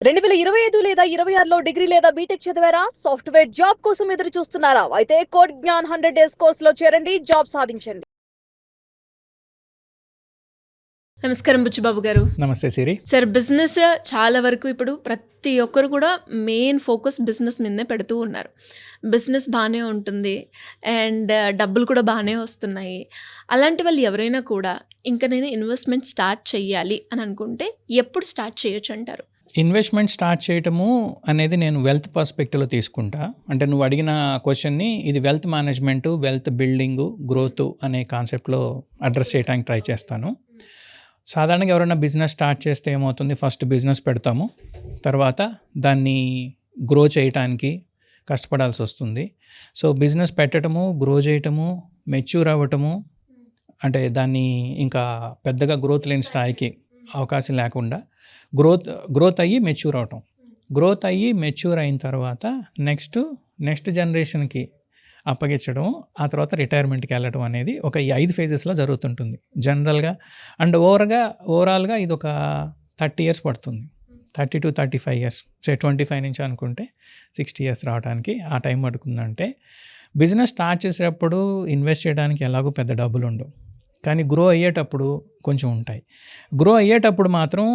2025 లేదా 26లో డిగ్రీ లేదా బీటెక్ చదివారా? సాఫ్ట్‌వేర్ జాబ్ కోసం ఎదురు చూస్తున్నారా? అయితే కోడ్ జ్ఞాన్ 100 డేస్ కోర్సులో చేరండి, జాబ్ సాధించండి. నమస్కారం బుచ్చిబాబు గారు. నమస్తే సిరి. సార్, బిజినెస్ చాలా వరకు ఇప్పుడు ప్రతి ఒక్కరు కూడా మెయిన్ ఫోకస్ బిజినెస్ మీదనే పెడుతూ ఉన్నారు. బిజినెస్ బాగానే ఉంటుంది అండ్ డబ్బులు కూడా బాగానే వస్తున్నాయి. అలాంటి వాళ్ళు ఎవరైనా కూడా ఇంకా నేను ఇన్వెస్ట్మెంట్ స్టార్ట్ చేయాలి అని అనుకుంటే ఎప్పుడు స్టార్ట్ చేయొచ్చు అంటారు? ఇన్వెస్ట్మెంట్ స్టార్ట్ చేయటము అనేది నేను వెల్త్ పర్స్పెక్టివ్లో తీసుకుంటా. అంటే నువ్వు అడిగిన క్వశ్చన్ని ఇది wealth management, wealth building, growth అనే కాన్సెప్ట్లో అడ్రస్ చేయడానికి ట్రై చేస్తాను. సాధారణంగా ఎవరైనా బిజినెస్ స్టార్ట్ చేస్తే ఏమవుతుంది, ఫస్ట్ బిజినెస్ పెడతాము, తర్వాత దాన్ని గ్రో చేయటానికి కష్టపడాల్సి వస్తుంది. సో బిజినెస్ పెట్టడము, గ్రో చేయటము, మెచ్యూర్ అవ్వటము, అంటే దాన్ని ఇంకా పెద్దగా గ్రోత్ లేని స్థాయికి అవకాశం లేకుండా గ్రోత్ అయ్యి మెచ్యూర్ అవటం, గ్రోత్ అయ్యి మెచ్యూర్ అయిన తర్వాత నెక్స్ట్ జనరేషన్కి అప్పగించడం, ఆ తర్వాత రిటైర్మెంట్కి వెళ్ళడం అనేది ఒక ఈ 5 ఫేజెస్లో జరుగుతుంటుంది జనరల్గా. అండ్ ఓవరాల్గా ఇది ఒక 30 ఇయర్స్ పడుతుంది, 30 to 35 ఇయర్స్. 25 నుంచి అనుకుంటే 60 ఇయర్స్ రావడానికి ఆ టైం పడుతుందంటే, బిజినెస్ స్టార్ట్ చేసేటప్పుడు ఇన్వెస్ట్ చేయడానికి ఎలాగో పెద్ద డబ్బులు ఉండవు, కానీ గ్రో అయ్యేటప్పుడు కొంచెం ఉంటాయి. గ్రో అయ్యేటప్పుడు మాత్రం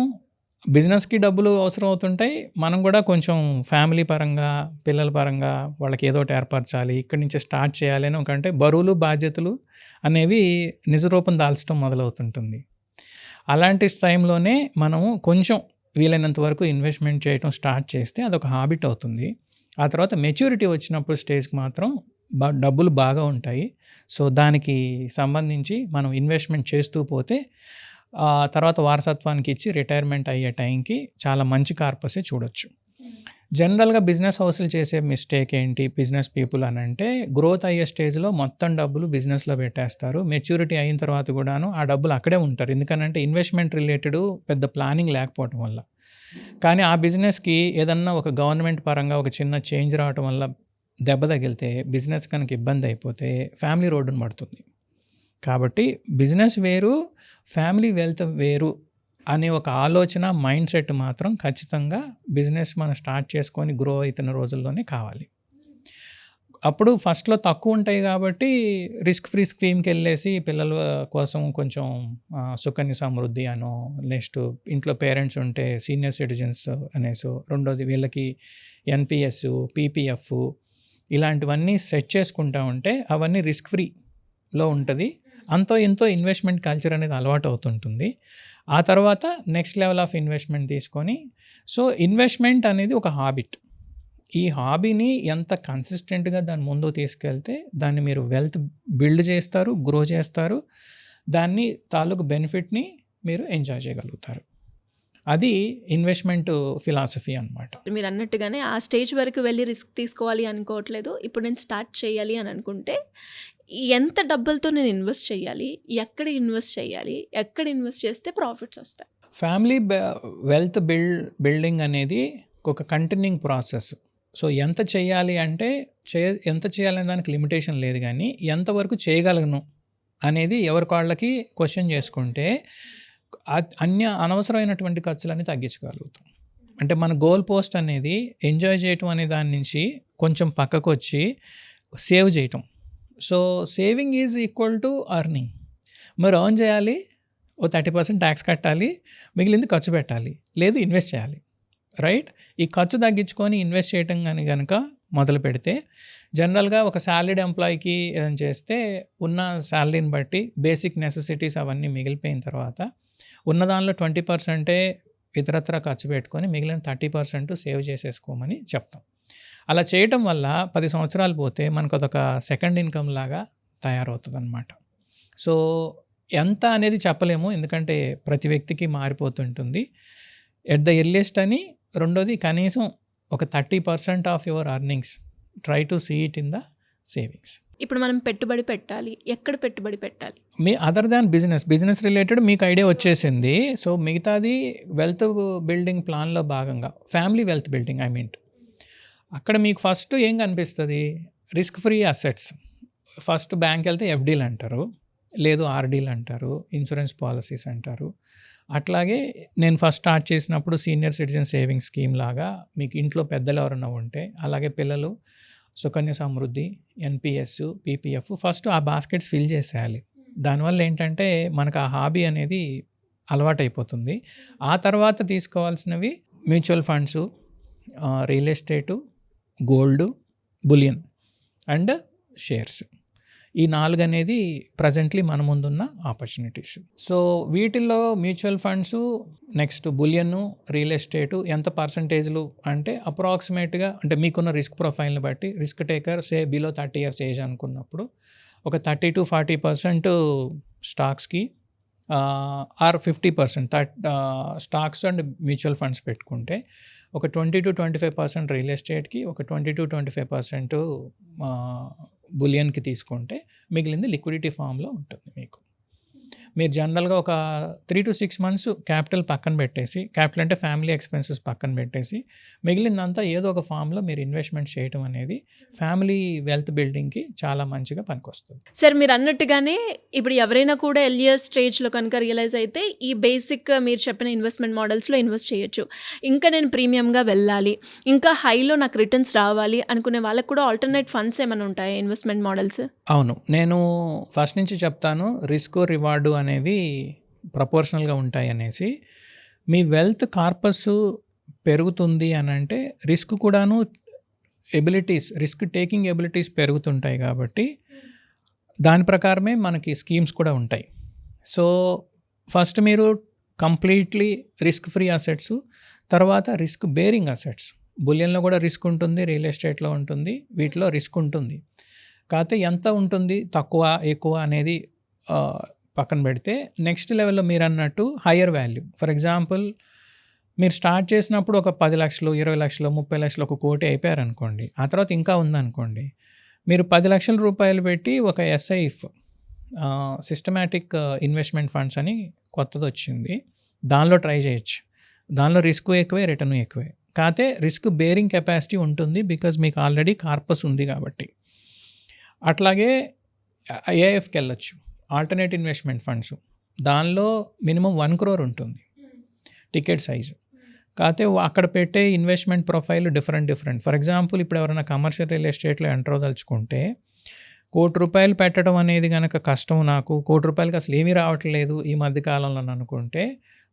బిజినెస్కి డబ్బులు అవసరం అవుతుంటాయి, మనం కూడా కొంచెం ఫ్యామిలీ పరంగా, పిల్లల పరంగా వాళ్ళకి ఏదో ఒకటి ఏర్పరచాలి, ఇక్కడి నుంచి స్టార్ట్ చేయాలి అని ఒకంటే బరువులు బాధ్యతలు అనేవి నిజరూపం దాల్చడం మొదలవుతుంటుంది. అలాంటి టైంలోనే మనము కొంచెం వీలైనంత వరకు ఇన్వెస్ట్మెంట్ చేయడం స్టార్ట్ చేస్తే అదొక హ్యాబిట్ అవుతుంది. ఆ తర్వాత మెచ్యూరిటీ వచ్చినప్పుడు స్టేజ్కి మాత్రం డబ్బులు బాగా ఉంటాయి. సో దానికి సంబంధించి మనం ఇన్వెస్ట్మెంట్ చేస్తూ పోతే తర్వాత వారసత్వానికి ఇచ్చి రిటైర్మెంట్ అయ్యే టైంకి చాలా మంచి కార్పసే చూడొచ్చు. జనరల్గా బిజినెస్ హౌస్లు చేసే మిస్టేక్ ఏంటి బిజినెస్ పీపుల్ అని అంటే, గ్రోత్ అయ్యే స్టేజ్లో మొత్తం డబ్బులు బిజినెస్లో పెట్టేస్తారు, మెచ్యూరిటీ అయిన తర్వాత కూడాను ఆ డబ్బులు అక్కడే ఉంటారు. ఎందుకనంటే ఇన్వెస్ట్మెంట్ రిలేటెడ్ పెద్ద ప్లానింగ్ లేకపోవటం వల్ల. కానీ ఆ బిజినెస్కి ఏదన్నా ఒక గవర్నమెంట్ పరంగా ఒక చిన్న చేంజ్ రావటం వల్ల దెబ్బ తగిలితే, బిజినెస్ కనుక ఇబ్బంది అయిపోతే ఫ్యామిలీ రోడ్డున పడుతుంది. కాబట్టి బిజినెస్ వేరు, ఫ్యామిలీ వెల్త్ వేరు అనే ఒక ఆలోచన, మైండ్ సెట్ మాత్రం ఖచ్చితంగా బిజినెస్ మనం స్టార్ట్ చేసుకొని గ్రో అవుతున్న రోజుల్లోనే కావాలి. అప్పుడు ఫస్ట్లో తక్కువ ఉంటాయి కాబట్టి రిస్క్ ఫ్రీ స్కీమ్కి వెళ్ళేసి పిల్లల కోసం కొంచెం సుకన్య సమృద్ధి అనో, నెక్స్ట్ ఇంట్లో పేరెంట్స్ ఉంటే సీనియర్ సిటిజన్స్ అనేసో, రెండోది వీళ్ళకి ఎన్పిఎస్, పీపీఎఫ్ ఇలాంటివన్నీ సెట్ చేసుకుంటా ఉంటే అవన్నీ రిస్క్ ఫ్రీలో ఉంటుంది. అంతో ఎంతో ఇన్వెస్ట్మెంట్ కల్చర్ అనేది అలవాటు అవుతుంటుంది. ఆ తర్వాత నెక్స్ట్ లెవెల్ ఆఫ్ ఇన్వెస్ట్మెంట్ తీసుకొని, సో ఇన్వెస్ట్మెంట్ అనేది ఒక హాబిట్. ఈ హాబీని ఎంత కన్సిస్టెంట్గా దాని ముందు తీసుకెళ్తే దాన్ని మీరు వెల్త్ బిల్డ్ చేస్తారు, గ్రో చేస్తారు, దాన్ని తాలూకు బెనిఫిట్ని మీరు ఎంజాయ్ చేయగలుగుతారు. అది ఇన్వెస్ట్మెంట్ ఫిలాసఫీ అనమాట. మీరు అన్నట్టుగానే ఆ స్టేజ్ వరకు వెళ్ళి రిస్క్ తీసుకోవాలి అనుకోవట్లేదు. ఇప్పుడు నేను స్టార్ట్ చేయాలి అని అనుకుంటే ఎంత డబ్బులతో నేను ఇన్వెస్ట్ చేయాలి, ఎక్కడ ఇన్వెస్ట్ చేయాలి, ఎక్కడ ఇన్వెస్ట్ చేస్తే ప్రాఫిట్స్ వస్తాయి? ఫ్యామిలీ వెల్త్ బిల్డింగ్ అనేది ఒక కంటిన్యూయింగ్ ప్రాసెస్. సో ఎంత చేయాలి అంటే ఎంత చేయాలనే దానికి లిమిటేషన్ లేదు, కానీ ఎంతవరకు చేయగలను అనేది ఎవరికి వాళ్ళకి క్వశ్చన్ చేసుకుంటే అనవసరమైనటువంటి ఖర్చులన్నీ తగ్గించగలుగుతాం. అంటే మన గోల్ పోస్ట్ అనేది ఎంజాయ్ చేయటం అనే దాని నుంచి కొంచెం పక్కకు వచ్చి సేవ్ చేయటం. So saving is equal to earning. మీరు ఎర్న్ చేయాలి, ఓ 30% ట్యాక్స్ కట్టాలి, మిగిలింది ఖర్చు పెట్టాలి, లేదు ఇన్వెస్ట్ చేయాలి, రైట్? ఈ ఖర్చు తగ్గించుకొని ఇన్వెస్ట్ చేయటం కానీ కనుక మొదలు పెడితే, జనరల్గా ఒక శాలరీడ్ ఎంప్లాయీకి ఏదైనా చేస్తే ఉన్న శాలరీని బట్టి బేసిక్ నెసెసిటీస్ అవన్నీ మిగిలిపోయిన తర్వాత ఉన్న దానిలో 20% ఇతరత్ర ఖర్చు పెట్టుకొని మిగిలిన 30% సేవ్ చేసేసుకోమని చెప్తాం. అలా చేయటం వల్ల 10 సంవత్సరాలు పోతే మనకు అదొక సెకండ్ ఇన్కమ్ లాగా తయారవుతుంది అన్నమాట. సో ఎంత అనేది చెప్పలేము, ఎందుకంటే ప్రతి వ్యక్తికి మారిపోతుంటుంది. ఎట్ ద ఎర్లియస్ట్ అని, రెండోది కనీసం ఒక 30% of your earnings try to see it in the savings. ఇప్పుడు మనం పెట్టుబడి పెట్టాలి, ఎక్కడ పెట్టుబడి పెట్టాలి? మీ అదర్ దాన్ బిజినెస్ రిలేటెడ్ మీకు ఐడియా వచ్చేసింది. సో మిగతాది వెల్త్ బిల్డింగ్ ప్లాన్లో భాగంగా ఫ్యామిలీ వెల్త్ బిల్డింగ్ అక్కడ మీకు ఫస్ట్ ఏం కనిపిస్తుంది, risk free assets. First bank వెళ్తే ఎఫ్డీలు అంటారు, లేదు ఆర్డీలు అంటారు, ఇన్సూరెన్స్ పాలసీస్ అంటారు. అట్లాగే నేను ఫస్ట్ స్టార్ట్ చేసినప్పుడు సీనియర్ సిటిజన్ సేవింగ్స్ స్కీమ్ లాగా మీకు ఇంట్లో పెద్దలు ఎవరైనా ఉంటే, అలాగే పిల్లలు Sukanya Samriddhi, NPS, PPF first ఆ బాస్కెట్స్ ఫిల్ చేసేయాలి. దానివల్ల ఏంటంటే మనకు ఆ హాబీ అనేది అలవాటైపోతుంది. ఆ తర్వాత తీసుకోవాల్సినవి mutual funds, real estate, gold, bullion and shares. ఈ 4 అనేది ప్రజెంట్లీ మన ముందున్న ఆపర్చునిటీస్. సో వీటిల్లో mutual funds, next bullion, real estate ఎంత పర్సంటేజ్లు అంటే అప్రాక్సిమేట్గా అంటే మీకున్న రిస్క్ ప్రొఫైల్ని బట్టి risk taker below 30 years age అనుకున్నప్పుడు ఒక 30 to 40% స్టాక్స్కి or 50% stocks and mutual funds పెట్టుకుంటే, ఒక 20 to 25% రియల్ ఎస్టేట్కి, ఒక 20 to 25% బులియన్కి తీసుకుంటే మిగిలింది లిక్విడిటీ ఫామ్లో ఉంటుంది. మీరు జనరల్గా ఒక 3 to 6 months క్యాపిటల్ పక్కన పెట్టేసి, క్యాపిటల్ అంటే ఫ్యామిలీ ఎక్స్పెన్సెస్ పక్కన పెట్టేసి మిగిలిందంతా ఏదో ఒక ఫామ్లో మీరు ఇన్వెస్ట్మెంట్ చేయడం అనేది ఫ్యామిలీ వెల్త్ బిల్డింగ్కి చాలా మంచిగా పనికొస్తుంది. సార్ మీరు అన్నట్టుగానే ఇప్పుడు ఎవరైనా కూడా ఎర్లియర్ స్టేజ్లో కనుక రియలైజ్ అయితే ఈ బేసిక్ మీరు చెప్పిన ఇన్వెస్ట్మెంట్ మోడల్స్లో ఇన్వెస్ట్ చేయొచ్చు. ఇంకా నేను ప్రీమియంగా వెళ్ళాలి, ఇంకా హైలో నాకు రిటర్న్స్ రావాలి అనుకునే వాళ్ళకి కూడా ఆల్టర్నేట్ ఫండ్స్ ఏమైనా ఉంటాయా ఇన్వెస్ట్మెంట్ మోడల్స్? అవును, నేను ఫస్ట్ నుంచి చెప్తాను, రిస్క్ రివార్డు అనేవి ప్రపోర్షనల్గా ఉంటాయి అనేసి. మీ వెల్త్ కార్పస్ పెరుగుతుంది అని అంటే రిస్క్ కూడాను ఎబిలిటీస్, రిస్క్ టేకింగ్ ఎబిలిటీస్ పెరుగుతుంటాయి కాబట్టి దాని ప్రకారమే మనకి స్కీమ్స్ కూడా ఉంటాయి. సో ఫస్ట్ మీరు కంప్లీట్లీ రిస్క్ ఫ్రీ అసెట్స్, తర్వాత రిస్క్ బేరింగ్ అసెట్స్. బులియన్లో కూడా రిస్క్ ఉంటుంది, రియల్ ఎస్టేట్లో ఉంటుంది, వీటిలో రిస్క్ ఉంటుంది. కాకపోతే ఎంత ఉంటుంది, తక్కువ ఎక్కువ అనేది పక్కన పెడితే నెక్స్ట్ లెవెల్లో మీరు అన్నట్టు హయ్యర్ వాల్యూ. ఫర్ ఎగ్జాంపుల్ మీరు స్టార్ట్ చేసినప్పుడు ఒక 10 లక్షలు, 20 లక్షలు, 30 లక్షలు, 1 కోటి అయిపోయారనుకోండి. ఆ తర్వాత ఇంకా ఉందనుకోండి, మీరు 10 లక్షల రూపాయలు పెట్టి ఒక ఎస్ఐఎఫ్ సిస్టమాటిక్ ఇన్వెస్ట్మెంట్ ఫండ్స్ అని కొత్తది వచ్చింది, దానిలో ట్రై చేయొచ్చు. దానిలో రిస్క్ ఎక్కువే, రిటర్న్ ఎక్కువే. కాకపోతే రిస్క్ బేరింగ్ కెపాసిటీ ఉంటుంది, బికాజ్ మీకు ఆల్రెడీ కార్పస్ ఉంది కాబట్టి. అట్లాగే ఏఎఫ్కి వెళ్ళొచ్చు, ఆల్టర్నేట్ ఇన్వెస్ట్మెంట్ ఫండ్స్. దానిలో మినిమం 1 crore ఉంటుంది టికెట్ సైజు. కాకపోతే అక్కడ పెట్టే investment profile different. For example ఇప్పుడు ఎవరైనా కమర్షియల్ రియల్ ఎస్టేట్లో ఎంటర్ అవ్వదలుచుకుంటే, ₹1 కోటి పెట్టడం అనేది కనుక కష్టం, నాకు ₹1 కోటి అసలు ఏమీ రావట్లేదు ఈ మధ్యకాలంలో అనుకుంటే,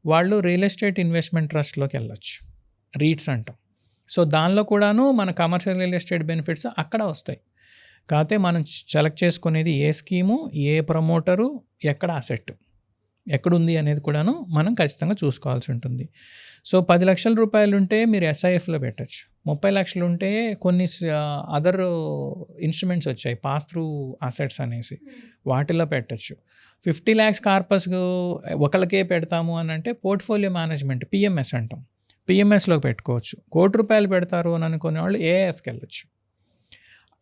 వాళ్ళు రియల్ ఎస్టేట్ ఇన్వెస్ట్మెంట్ ట్రస్ట్లోకి వెళ్ళొచ్చు, రీట్స్ అంటాం. సో దానిలో కూడాను మన కమర్షియల్ రియల్ ఎస్టేట్ బెనిఫిట్స్ అక్కడ వస్తాయి. కాకపోతే మనం సెలెక్ట్ చేసుకునేది ఏ స్కీము, ఏ ప్రమోటరు, ఎక్కడ అసెట్ ఎక్కడుంది అనేది కూడాను మనం ఖచ్చితంగా చూసుకోవాల్సి ఉంటుంది. సో 10 లక్షల రూపాయలు ఉంటే మీరు ఎస్ఐఎఫ్లో పెట్టచ్చు. 30 లక్షలు ఉంటే కొన్ని అదర్ ఇన్స్ట్రుమెంట్స్ వచ్చాయి, పాస్ త్రూ అసెట్స్ అనేసి, వాటిల్లో పెట్టచ్చు. 50 lakhs కార్పస్ ఒకరికే పెడతాము అని అంటే పోర్ట్ఫోలియో మేనేజ్మెంట్, పిఎంఎస్ అంటాం, పిఎంఎస్లో పెట్టుకోవచ్చు. ₹1 కోటి పెడతారు అని అనుకునే వాళ్ళు ఏఎఫ్కి వెళ్ళచ్చు.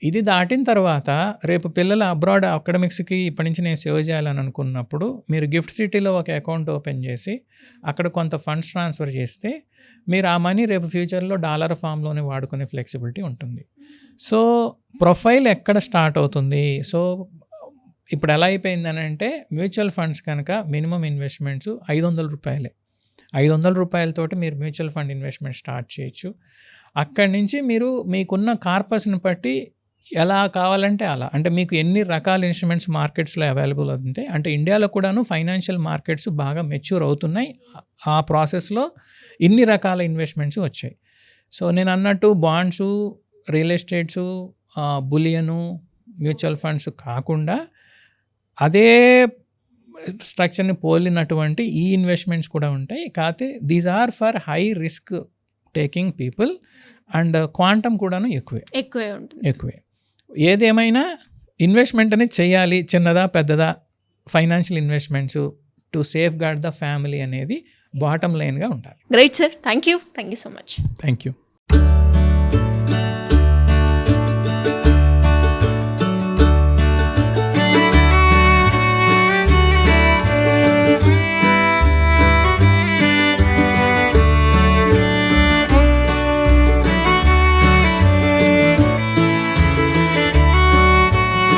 ఇది దాటిన తర్వాత రేపు పిల్లల అబ్రాడ్ అకాడమిక్స్కి ఇప్పటి నుంచి నేను సేవ్ చేయాలని అనుకున్నప్పుడు మీరు గిఫ్ట్ సిటీలో ఒక అకౌంట్ ఓపెన్ చేసి అక్కడ కొంత ఫండ్స్ ట్రాన్స్ఫర్ చేస్తే మీరు ఆ మనీ రేపు ఫ్యూచర్లో డాలర్ ఫామ్లోనే వాడుకునే ఫ్లెక్సిబిలిటీ ఉంటుంది. సో ప్రొఫైల్ ఎక్కడ స్టార్ట్ అవుతుంది? సో ఇప్పుడు ఎలా అయిపోయిందని అంటే మ్యూచువల్ ఫండ్స్ కనుక మినిమం ఇన్వెస్ట్మెంట్స్ ₹500. ₹500 మీరు మ్యూచువల్ ఫండ్ ఇన్వెస్ట్మెంట్ స్టార్ట్ చేయొచ్చు. అక్కడి నుంచి మీరు మీకున్న కార్పస్ని బట్టి ఎలా కావాలంటే అలా, అంటే మీకు ఎన్ని రకాల ఇన్స్ట్రుమెంట్స్ మార్కెట్స్లో అవైలబుల్ అవుతుంటాయి. అంటే ఇండియాలో కూడాను ఫైనాన్షియల్ మార్కెట్స్ బాగా మెచ్యూర్ అవుతున్నాయి. ఆ ప్రాసెస్లో ఇన్ని రకాల ఇన్వెస్ట్మెంట్స్ వచ్చాయి. సో నేను అన్నట్టు bonds, real estates, bullion, mutual funds కాకుండా అదే స్ట్రక్చర్ని పోలినటువంటి ఈ ఇన్వెస్ట్మెంట్స్ కూడా ఉంటాయి. కాకపోతే these are for high risk taking people and quantum కూడాను ఎక్కువే. ఏదేమైనా ఇన్వెస్ట్మెంట్ అనేది చేయాలి, చిన్నదా పెద్దదా, financial investments to safeguard the family అనేది బాటమ్ లైన్గా ఉండాలి. Great sir, thank you so much. Thank you.